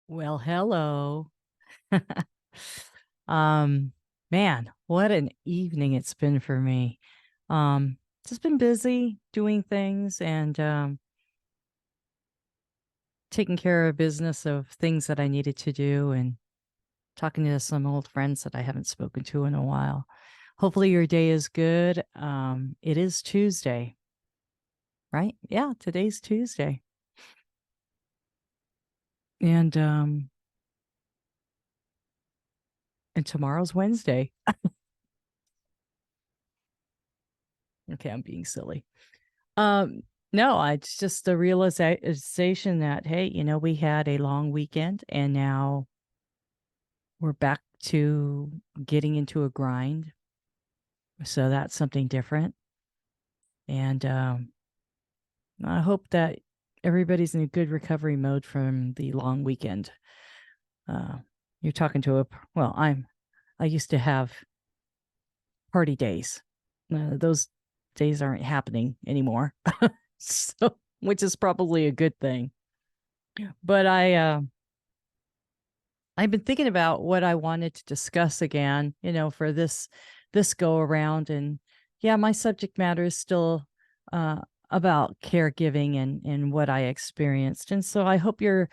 Well, hello. Um, Man, what an evening it's been for me. Just been busy doing things and taking care of business of things that I needed to do and talking to some old friends that I haven't spoken to in a while. Hopefully your day is good. It is Tuesday, right? Yeah, today's Tuesday. And and tomorrow's Wednesday. Okay, I'm being silly. Um, no, it's just the realization that, hey, we had a long weekend and now we're back to getting into a grind. So that's something different. And I hope that everybody's in a good recovery mode from the long weekend. Uh, you're talking to I used to have party days. Those days aren't happening anymore. So, which is probably a good thing. But I've been thinking about what I wanted to discuss again, for this go around. And yeah, my subject matter is still uh, about caregiving and what I experienced. And so I hope you're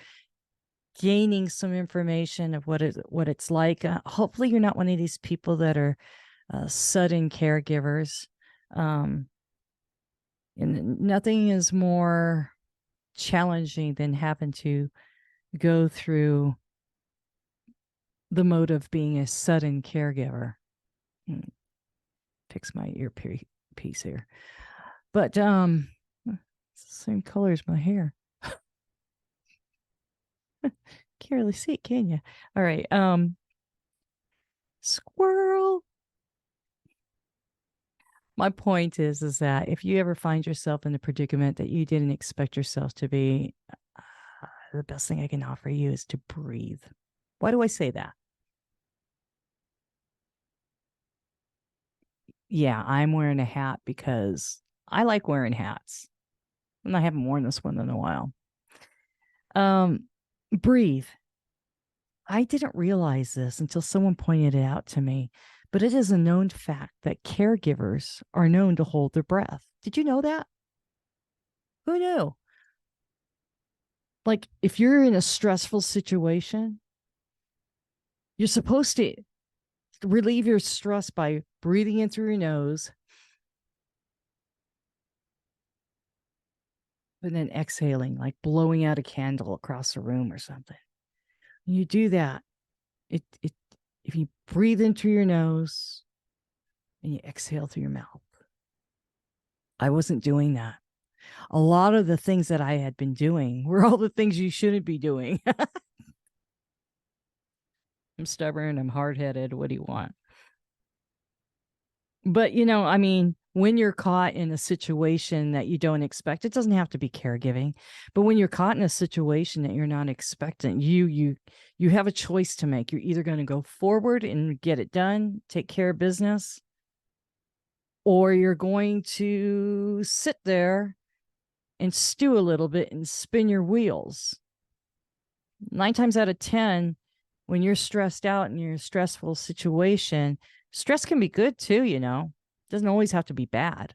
gaining some information of what it's like. Hopefully, you're not one of these people that are sudden caregivers. Um, and nothing is more challenging than having to go through the mode of being a sudden caregiver. Hmm, Fix my earpiece here. But it's the same color as my hair. Can't really see it, can you? All right. Squirrel. My point is that if you ever find yourself in a predicament that you didn't expect yourself to be, the best thing I can offer you is to breathe. Why do I say that? Yeah, I'm wearing a hat because I like wearing hats. And I haven't worn this one in a while. Um, Breathe. I didn't realize this until someone pointed it out to me, but it is a known fact that caregivers are known to hold their breath. Did you know that? Who knew? Like, if you're in a stressful situation, you're supposed to relieve your stress by breathing in through your nose and then exhaling, like blowing out a candle across the room or something. When you do that, it if you breathe in through your nose and you exhale through your mouth. I wasn't doing that. A lot of the things that I had been doing were all the things you shouldn't be doing. I'm stubborn, I'm hard headed. What do you want? But, I mean, when you're caught in a situation that you don't expect, it doesn't have to be caregiving, but when you're caught in a situation that you're not expecting, you have a choice to make. You're either going to go forward and get it done, take care of business, or you're going to sit there and stew a little bit and spin your wheels. 9 times out of 10, when you're stressed out and you're in a stressful situation, stress can be good too, It doesn't always have to be bad.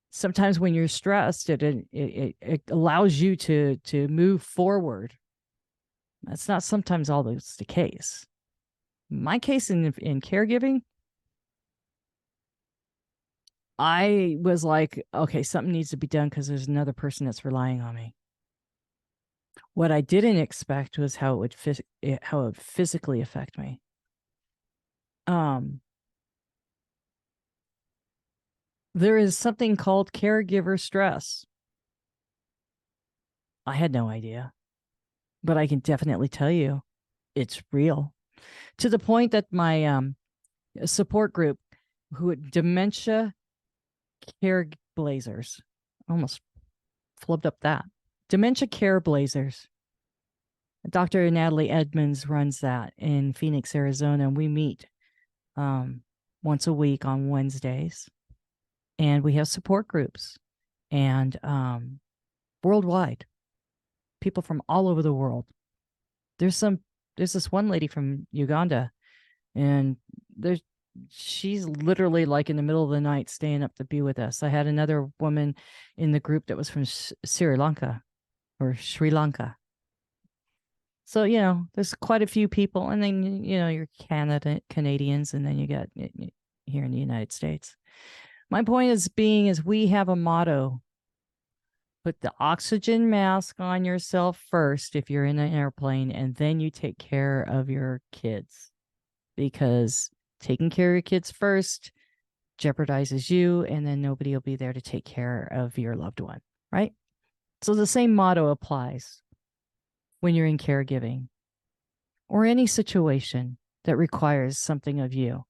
Sometimes when you're stressed, it allows you to move forward. That's not sometimes always the case. My case in caregiving, I was like, okay, something needs to be done because there's another person that's relying on me. What I didn't expect was how it would physically affect me. Um, there is something called caregiver stress. I had no idea, but I can definitely tell you it's real, to the point that my support group, who dementia care blazers, almost flipped up that dementia care blazers. Dr. Natalie Edmonds runs that in Phoenix, Arizona, and we meet um, once a week on Wednesdays, and we have support groups and worldwide, people from all over the world. There's this one lady from Uganda, and she's literally like in the middle of the night staying up to be with us. I had another woman in the group that was from Sri Lanka or Sri Lanka. So, there's quite a few people, and then, you're Canadians, and then you got here in the United States. My point is we have a motto: put the oxygen mask on yourself first if you're in an airplane, and then you take care of your kids, because taking care of your kids first jeopardizes you, and then nobody will be there to take care of your loved one, right? So the same motto applies when you're in caregiving or any situation that requires something of you.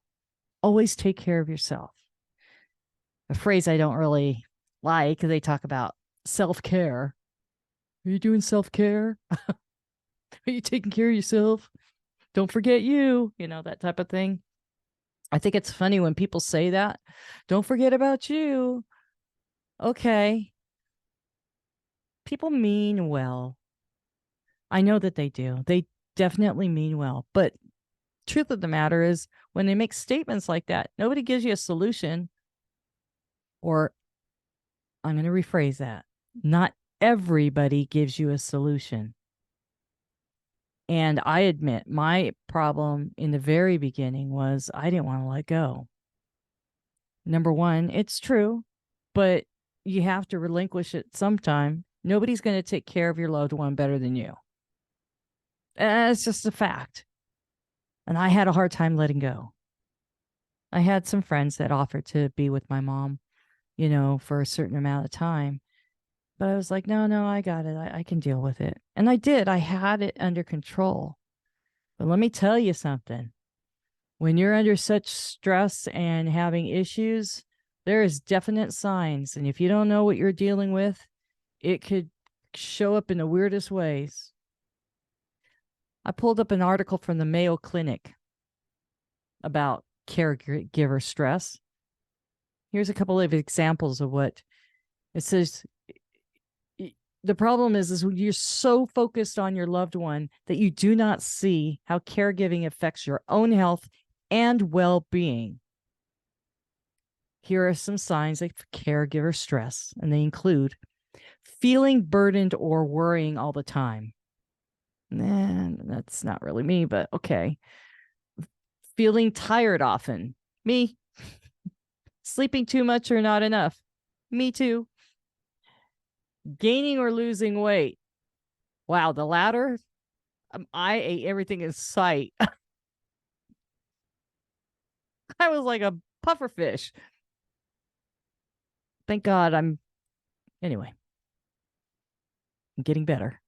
Always take care of yourself. A phrase I don't really like, they talk about self-care. Are you doing self-care? Are you taking care of yourself? Don't forget you, that type of thing. I think it's funny when people say that. Don't forget about you. Okay. People mean well. I know that they do. They definitely mean well. But truth of the matter is, when they make statements like that, nobody gives you a solution. Or I'm going to rephrase that. Not everybody gives you a solution. And I admit my problem in the very beginning was I didn't want to let go. Number one, it's true, but you have to relinquish it sometime. Nobody's going to take care of your loved one better than you. And it's just a fact. And I had a hard time letting go. I had some friends that offered to be with my mom, for a certain amount of time. But I was like, no, I got it. I can deal with it. And I did. I had it under control. But let me tell you something. When you're under such stress and having issues, there is definite signs. And if you don't know what you're dealing with, it could show up in the weirdest ways. I pulled up an article from the Mayo Clinic about caregiver stress. Here's a couple of examples of what it says. The problem is you're so focused on your loved one that you do not see how caregiving affects your own health and well-being. Here are some signs of caregiver stress, and they include feeling burdened or worrying all the time. That's not really me, but okay. Feeling tired often. Me. Sleeping too much or not enough. Me too. Gaining or losing weight. Wow, the latter, I ate everything in sight. I was like a puffer fish. Thank God anyway, I'm getting better.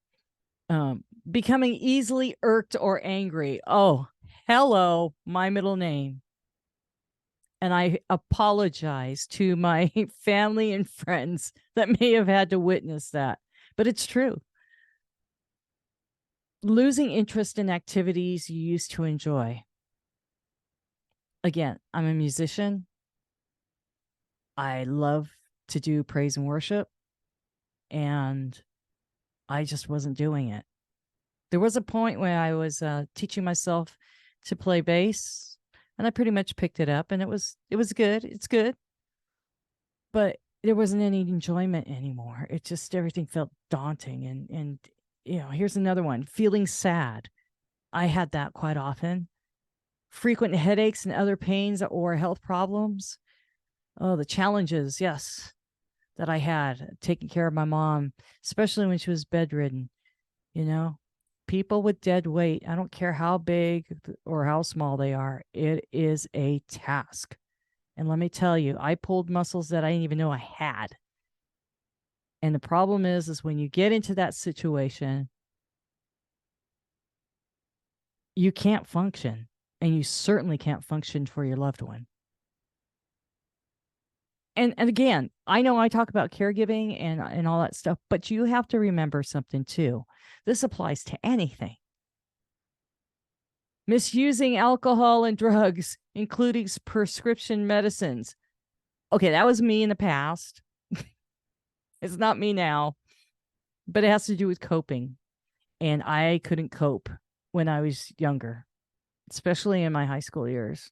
Becoming easily irked or angry. Oh, hello, my middle name. And I apologize to my family and friends that may have had to witness that, but it's true. Losing interest in activities you used to enjoy. Again, I'm a musician. I love to do praise and worship, and I just wasn't doing it. There was a point where I was teaching myself to play bass, and I pretty much picked it up, and it was good. It's good. But there wasn't any enjoyment anymore. It just, everything felt daunting. And here's another one: feeling sad. I had that quite often. Frequent headaches and other pains or health problems. Oh, the challenges, yes, that I had taking care of my mom, especially when she was bedridden. People with dead weight, I don't care how big or how small they are, it is a task. And let me tell you, I pulled muscles that I didn't even know I had. And the problem is when you get into that situation, you can't function, and you certainly can't function for your loved one. And again, I know I talk about caregiving and all that stuff, but you have to remember something too. This applies to anything. Misusing alcohol and drugs, including prescription medicines. Okay, that was me in the past. It's not me now, but it has to do with coping. And I couldn't cope. when I was younger, especially in my high school years.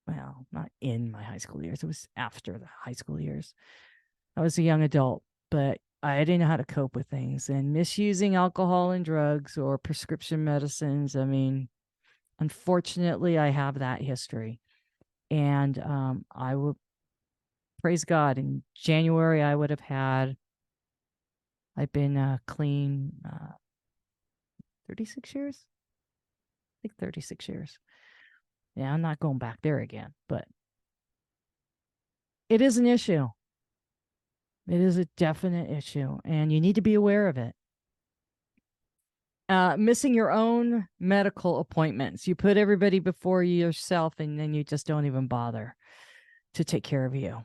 Well, not in my high school years. It was after the high school years. I was a young adult, but I didn't know how to cope with things and misusing alcohol and drugs or prescription medicines. I mean, unfortunately, I have that history. And I will praise God. In January, I've been clean 36 years. I think 36 years. Yeah, I'm not going back there again, but it is an issue. It is a definite issue, and you need to be aware of it. Missing your own medical appointments. You put everybody before yourself, and then you just don't even bother to take care of you.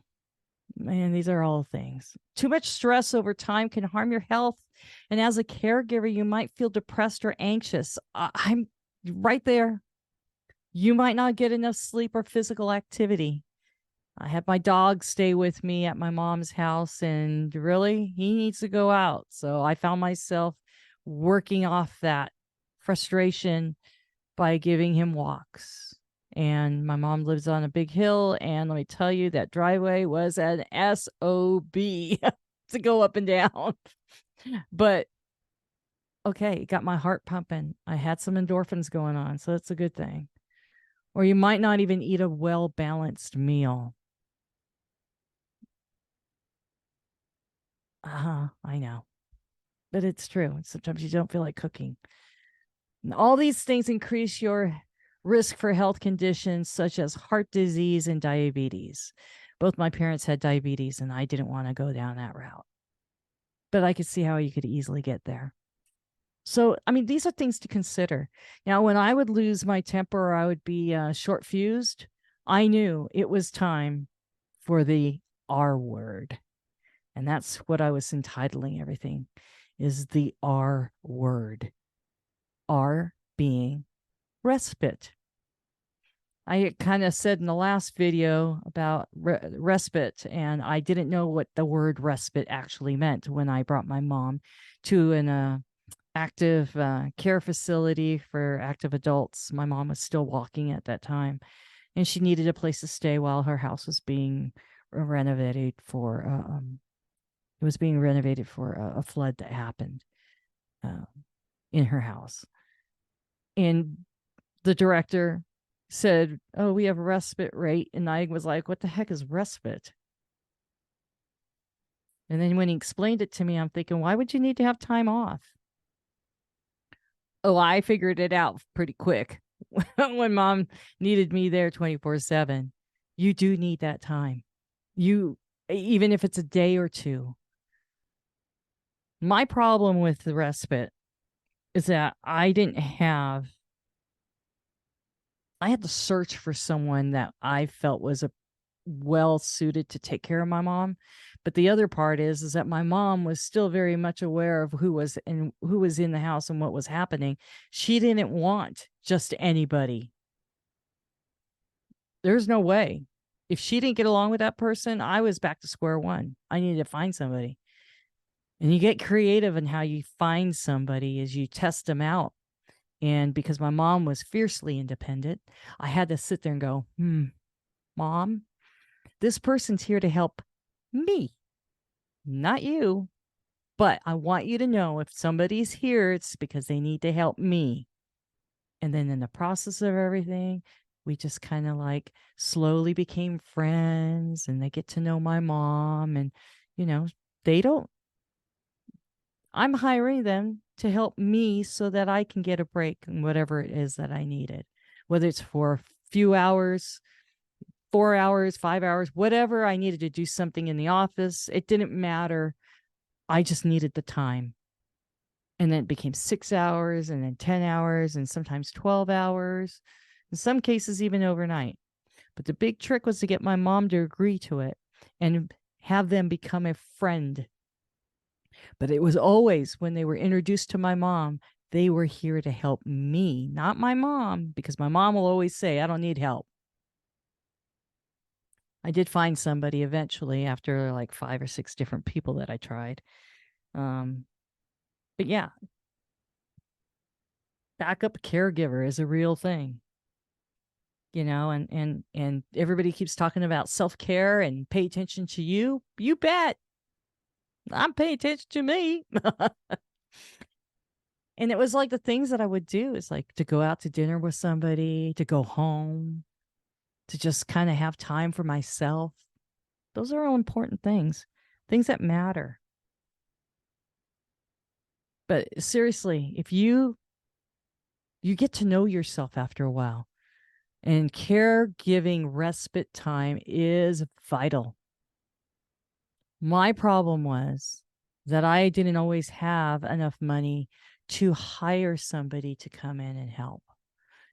Man, these are all things. Too much stress over time can harm your health. And as a caregiver, you might feel depressed or anxious. I'm right there. You might not get enough sleep or physical activity. I had my dog stay with me at my mom's house, and really, he needs to go out. So I found myself working off that frustration by giving him walks. And my mom lives on a big hill, and let me tell you, that driveway was an SOB to go up and down. But okay, it got my heart pumping. I had some endorphins going on, so that's a good thing. Or you might not even eat a well-balanced meal. I know. But it's true. Sometimes you don't feel like cooking. And all these things increase your risk for health conditions such as heart disease and diabetes. Both my parents had diabetes, and I didn't want to go down that route. But I could see how you could easily get there. So, I mean, these are things to consider. Now, when I would lose my temper or I would be short fused, I knew it was time for the R word. And that's what I was entitling everything, is the R word. R being respite. I kind of said in the last video about respite, and I didn't know what the word respite actually meant when I brought my mom to an active care facility for active adults. My mom was still walking at that time, and she needed a place to stay while her house was being renovated for it was being renovated for a flood that happened uh, in her house. And the director said, "Oh, we have a respite rate." And I was like, "What the heck is respite?" And then when he explained it to me, I'm thinking, why would you need to have time off? Oh, I figured it out pretty quick. When mom needed me there 24/7, you do need that time. You, even if it's a day or two. My problem with the respite is that I had to search for someone that I felt was a well suited to take care of my mom. But the other part is that my mom was still very much aware of who was in the house and what was happening. She didn't want just anybody. There's no way. If she didn't get along with that person, I was back to square one. I needed to find somebody. And you get creative in how you find somebody as you test them out. And because my mom was fiercely independent, I had to sit there and go, Mom, this person's here to help me, not you. But I want you to know, if somebody's here, it's because they need to help me. And then in the process of everything, we just kind of like slowly became friends, and they get to know my mom. And, you know, they don't, I'm hiring them to help me so that I can get a break in whatever it is that I needed, whether it's for a few hours, 4 hours, 5 hours, whatever I needed to do something in the office. It didn't matter. I just needed the time. And then it became 6 hours, and then 10 hours, and sometimes 12 hours, in some cases, even overnight. But the big trick was to get my mom to agree to it and have them become a friend. But it was always, when they were introduced to my mom, they were here to help me, not my mom, because my mom will always say, I don't need help. I did find somebody eventually after like 5 or 6 different people that I tried. But yeah, backup caregiver is a real thing, and everybody keeps talking about self-care and pay attention to you. You bet. I'm paying attention to me. And it was like the things that I would do is like to go out to dinner with somebody, to go home, to just kind of have time for myself. Those are all important things that matter. But seriously, if you get to know yourself after a while, and caregiving respite time is vital. My problem was that I didn't always have enough money to hire somebody to come in and help.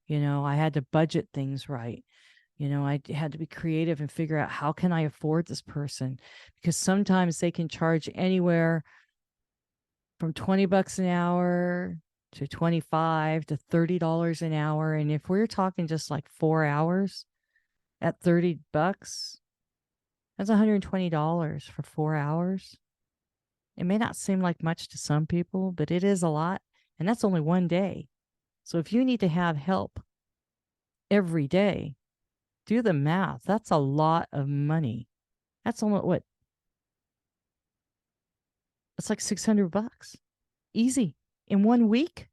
I had to budget things right. I had to be creative and figure out how can I afford this person, because sometimes they can charge anywhere from $20 an hour to 25 to $30 an hour. And if we're talking just like 4 hours at $30, that's $120 for 4 hours. It may not seem like much to some people, but it is a lot. And that's only one day. So if you need to have help every day, do the math. That's a lot of money. That's almost what? It's like $600. Easy. In 1 week.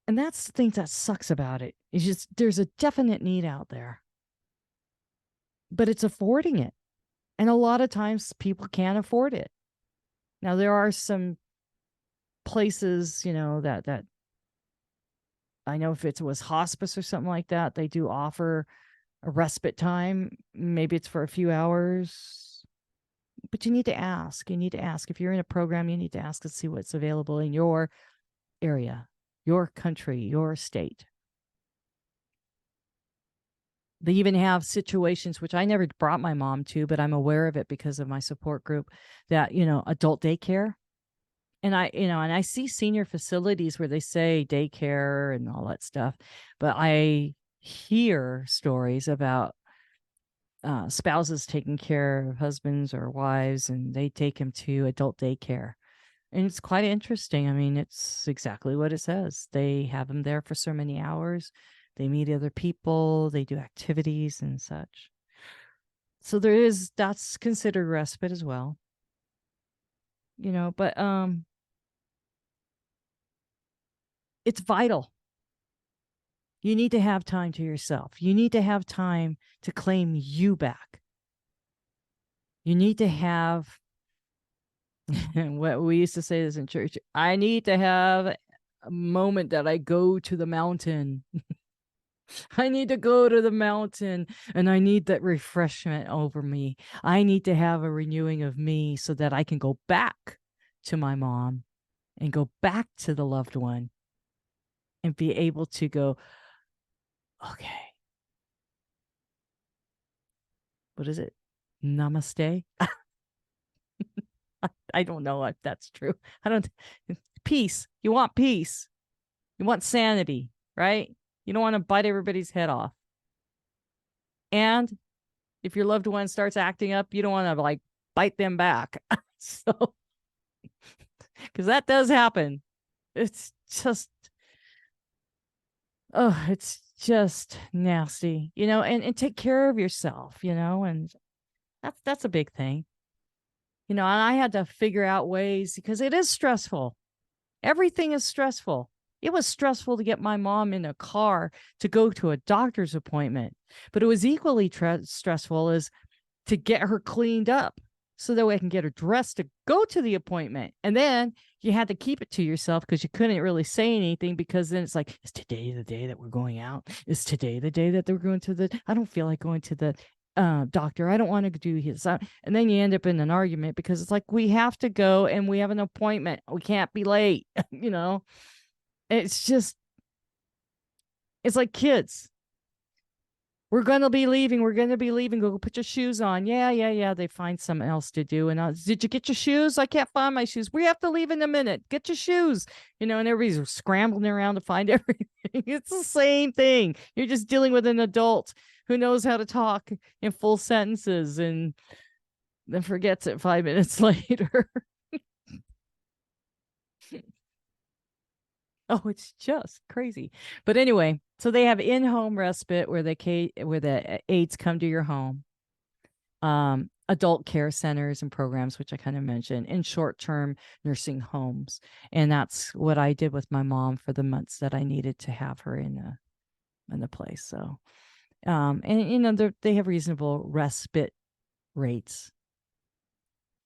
And that's the thing that sucks about it. It's just there's a definite need out there. But it's affording it. And a lot of times people can't afford it. Now there are some places, that I know if it was hospice or something like that, they do offer a respite time. Maybe it's for a few hours, but you need to ask. You need to ask. If you're in a program, you need to ask and see what's available in your area, your country, your state. They even have situations, which I never brought my mom to, but I'm aware of it because of my support group, that, adult daycare. And I see senior facilities where they say daycare and all that stuff, but I hear stories about spouses taking care of husbands or wives, and they take them to adult daycare. And it's quite interesting. I mean, it's exactly what it says. They have them there for so many hours. They meet other people. They do activities and such. So that's considered respite as well. But it's vital. You need to have time to yourself. You need to have time to claim you back. You need to have what we used to say this in church. I need to have a moment that I go to the mountain. I need to go to the mountain, and I need that refreshment over me. I need to have a renewing of me so that I can go back to my mom and go back to the loved one and be able to go, okay, what is it? Namaste. I don't know if that's true. Peace. You want peace. You want sanity, right? You don't want to bite everybody's head off. And if your loved one starts acting up, you don't want to like bite them back. So, because that does happen. It's just, it's just nasty, and take care of yourself, and that's a big thing. And I had to figure out ways, because it is stressful. Everything is stressful. It was stressful to get my mom in a car to go to a doctor's appointment, but it was equally stressful as to get her cleaned up so that way I can get her dressed to go to the appointment. And then you had to keep it to yourself because you couldn't really say anything, because then it's like, is today the day that we're going out? Is today the day that they're going to I don't feel like going to the doctor. I don't want to do his. And then you end up in an argument because it's like, we have to go and we have an appointment. We can't be late. It's just, it's like kids. We're going to be leaving. We're going to be leaving. Go put your shoes on. Yeah. They find something else to do. And did you get your shoes? I can't find my shoes. We have to leave in a minute. Get your shoes. And everybody's scrambling around to find everything. It's the same thing. You're just dealing with an adult who knows how to talk in full sentences and then forgets it 5 minutes later. Oh, it's just crazy. But anyway, so they have in-home respite where the aides come to your home. Adult care centers and programs, which I kind of mentioned, in short-term nursing homes. And that's what I did with my mom for the months that I needed to have her in the place. So, and they have reasonable respite rates.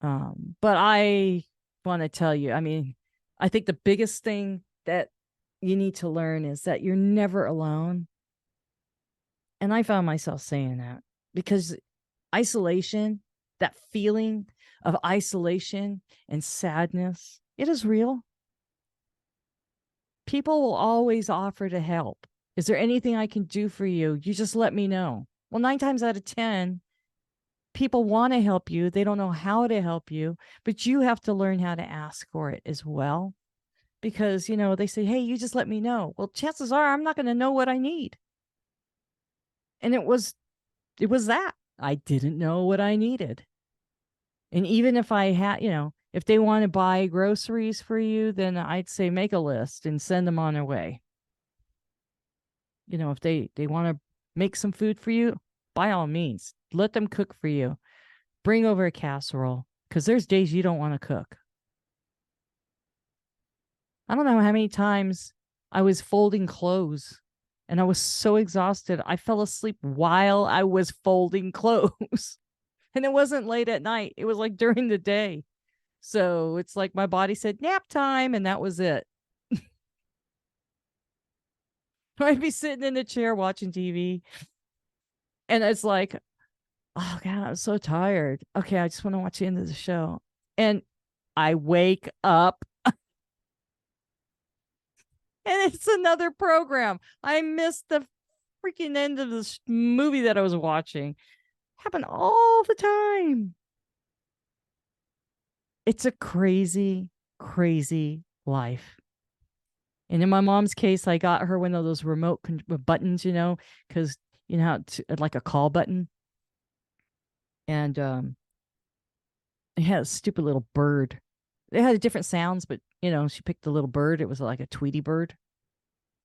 But I want to tell you, I mean, I think the biggest thing that you need to learn is that you're never alone. And I found myself saying that because isolation, that feeling of isolation and sadness, it is real. People will always offer to help. Is there anything I can do for you? You just let me know. Well, 9 times out of 10, people want to help you. They don't know how to help you, but you have to learn how to ask for it as well. Because, they say, hey, you just let me know. Well, chances are I'm not going to know what I need. And it was that I didn't know what I needed. And even if I had, if they want to buy groceries for you, then I'd say make a list and send them on their way. If they want to make some food for you, by all means, let them cook for you. Bring over a casserole because there's days you don't want to cook. I don't know how many times I was folding clothes and I was so exhausted. I fell asleep while I was folding clothes. And it wasn't late at night, it was like during the day. So it's like my body said nap time, and that was it. I'd be sitting in a chair watching TV, and it's like, oh God, I'm so tired. Okay, I just want to watch the end of the show. And I wake up and it's another program. I missed the freaking end of this movie that I was watching. Happened all the time. It's a crazy, crazy life. And in my mom's case, I got her one of those remote buttons, because how like a call button. And it had a stupid little bird. It had different sounds, but she picked the little bird. It was like a Tweety bird.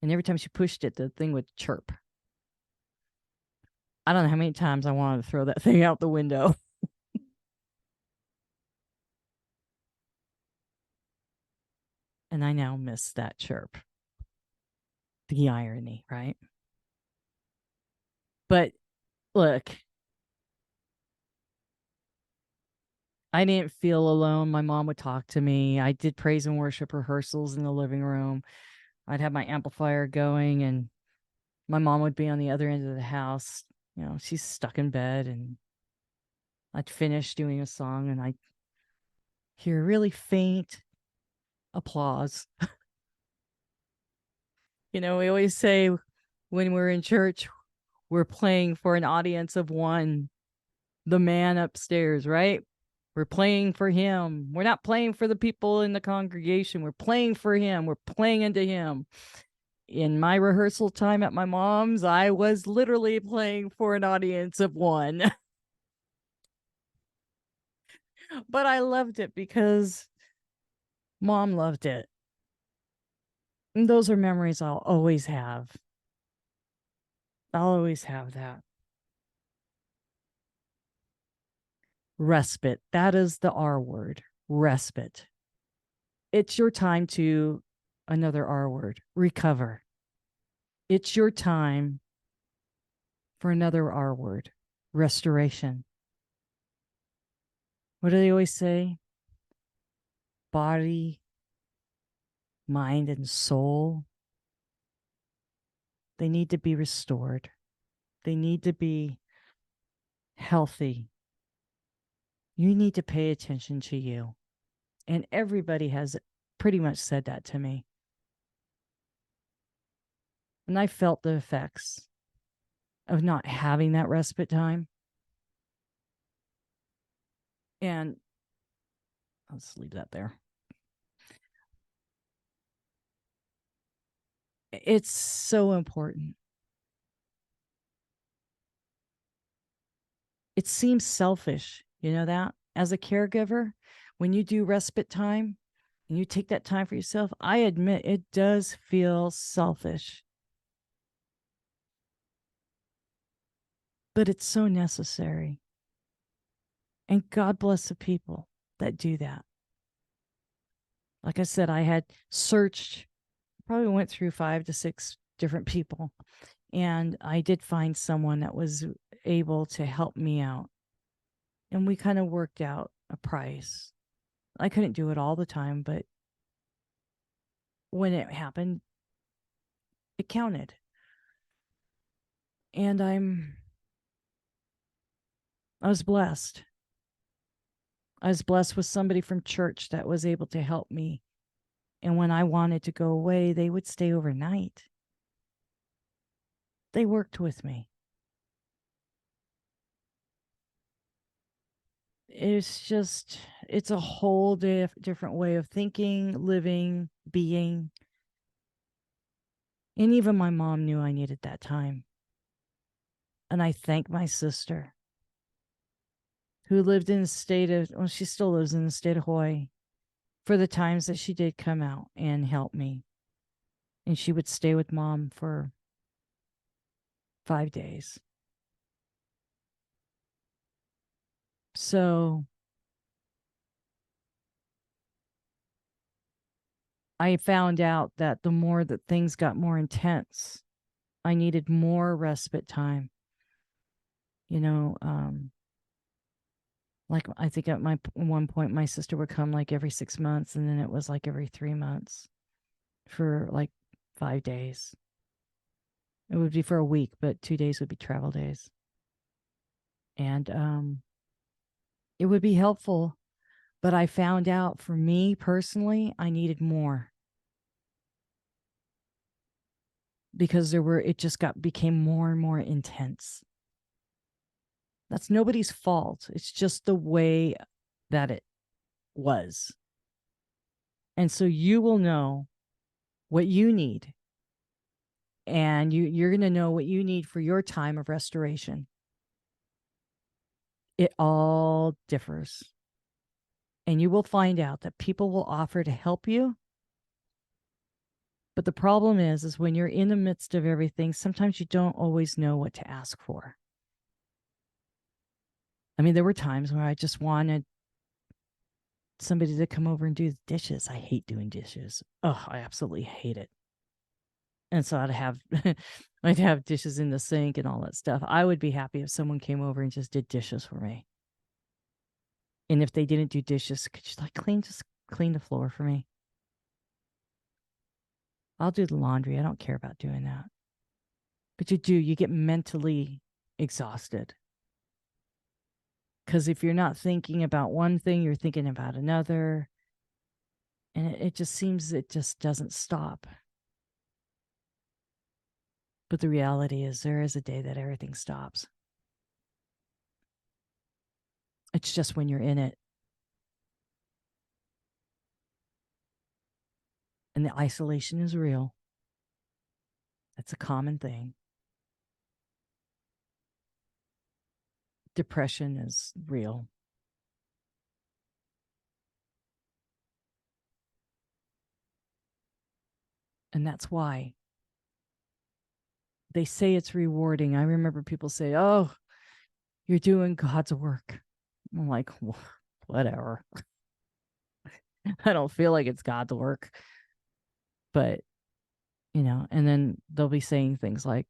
And every time she pushed it, the thing would chirp. I don't know how many times I wanted to throw that thing out the window. And I now miss that chirp. The irony, right? But look, I didn't feel alone. My mom would talk to me. I did praise and worship rehearsals in the living room. I'd have my amplifier going, and my mom would be on the other end of the house. She's stuck in bed, and I'd finish doing a song, and I'd hear really faint applause. We always say when we're in church, we're playing for an audience of one, the man upstairs, right? We're playing for him. We're not playing for the people in the congregation. We're playing for him. We're playing into him. In my rehearsal time at my mom's, I was literally playing for an audience of one. But I loved it because mom loved it. And those are memories I'll always have. I'll always have that. Respite. That is the R word. Respite. It's your time to, another R word, recover. It's your time for another R word, restoration. What do they always say? Body, mind, and soul. They need to be restored. They need to be healthy. You need to pay attention to you. And everybody has pretty much said that to me. And I felt the effects of not having that respite time. And let's leave that there. It's so important. It seems selfish, that as a caregiver, when you do respite time, and you take that time for yourself, I admit it does feel selfish, but it's so necessary. And God bless the people that do that. Like I said, I had searched, probably went through 5 to 6 different people, and I did find someone that was able to help me out. And we kind of worked out a price. I couldn't do it all the time, but when it happened, it counted. And I was blessed. I was blessed with somebody from church that was able to help me. And when I wanted to go away, they would stay overnight. They worked with me. It's a whole different way of thinking, living, being. And even my mom knew I needed that time. And I thank my sister who lived in the state of, well, she still lives in the state of Hawaii, for the times that she did come out and help me. And she would stay with mom for 5 days. So I found out that the more that things got more intense, I needed more respite time. You know, like I think at my one point, my sister would come like every 6 months, and then it was like every 3 months for like 5 days. It would be for a week, but 2 days would be travel days. And it would be helpful, but I found out for me personally, I needed more because it just became more and more intense. That's nobody's fault. It's just the way that it was. And so you will know what you need, and you're going to know what you need for your time of restoration. It all differs. And you will find out that people will offer to help you. But the problem is when you're in the midst of everything, sometimes you don't always know what to ask for. I mean, there were times where I just wanted somebody to come over and do the dishes. I hate doing dishes. Oh, I absolutely hate it. And so I'd have dishes in the sink and all that stuff. I would be happy if someone came over and just did dishes for me. And if they didn't do dishes, could you just clean the floor for me? I'll do the laundry. I don't care about doing that. But you get mentally exhausted. Because if you're not thinking about one thing, you're thinking about another. And it just seems it just doesn't stop. But the reality is there is a day that everything stops. It's just when you're in it. And the isolation is real. That's a common thing. Depression is real. And that's why they say it's rewarding. I remember people say, "Oh, you're doing God's work." I'm like, whatever. I don't feel like it's God's work. But, and then they'll be saying things like,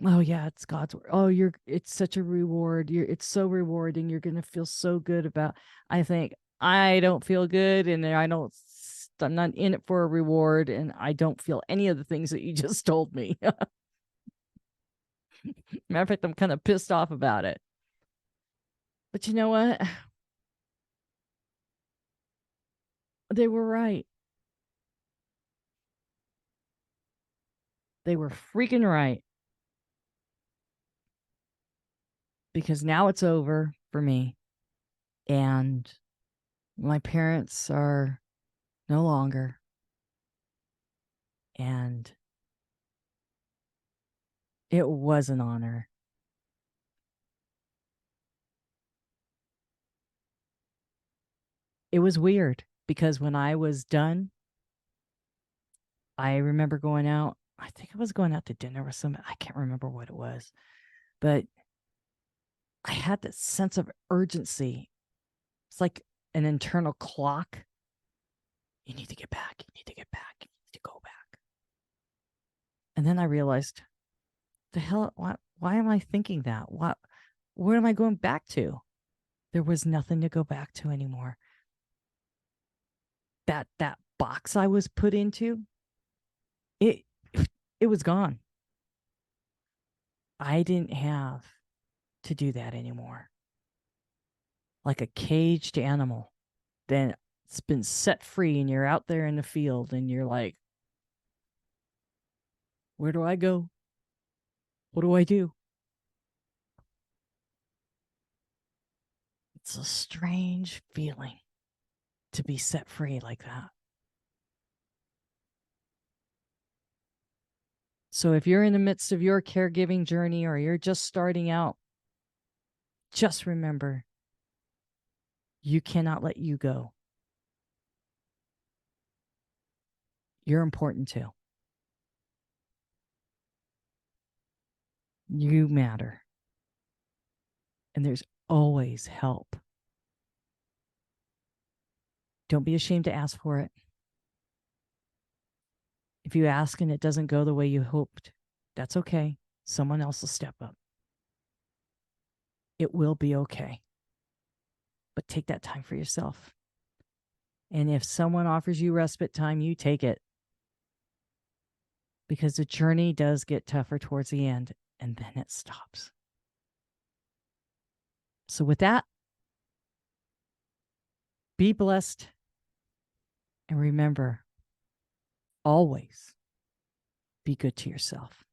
"Oh yeah, it's God's work. Oh, it's such a reward. It's so rewarding. You're going to feel so good about." I think I don't feel good, and I'm not in it for a reward, and I don't feel any of the things that you just told me. Matter of fact, I'm kind of pissed off about it. But you know what? They were right. They were freaking right. Because now it's over for me. And my parents are no longer. And it was an honor. It was weird. because when I was done, I remember going out. I think I was going out to dinner with somebody. I can't remember what it was, but I had this sense of urgency. It's like an internal clock. You need to get back. You need to get back. You need to go back. And then I realized, the hell, why am I thinking that? Where am I going back to? There was nothing to go back to anymore. That box I was put into, it it was gone. I didn't have to do that anymore. Like a caged animal. Then it's been set free and you're out there in the field and you're like, where do I go? What do I do? It's a strange feeling to be set free like that. So if you're in the midst of your caregiving journey or you're just starting out, just remember, you cannot let you go. You're important too. You matter. And there's always help. Don't be ashamed to ask for it. If you ask and it doesn't go the way you hoped, that's okay. Someone else will step up. It will be okay. But take that time for yourself. And if someone offers you respite time, you take it. Because the journey does get tougher towards the end, and then it stops. So with that, be blessed. And remember, always be good to yourself.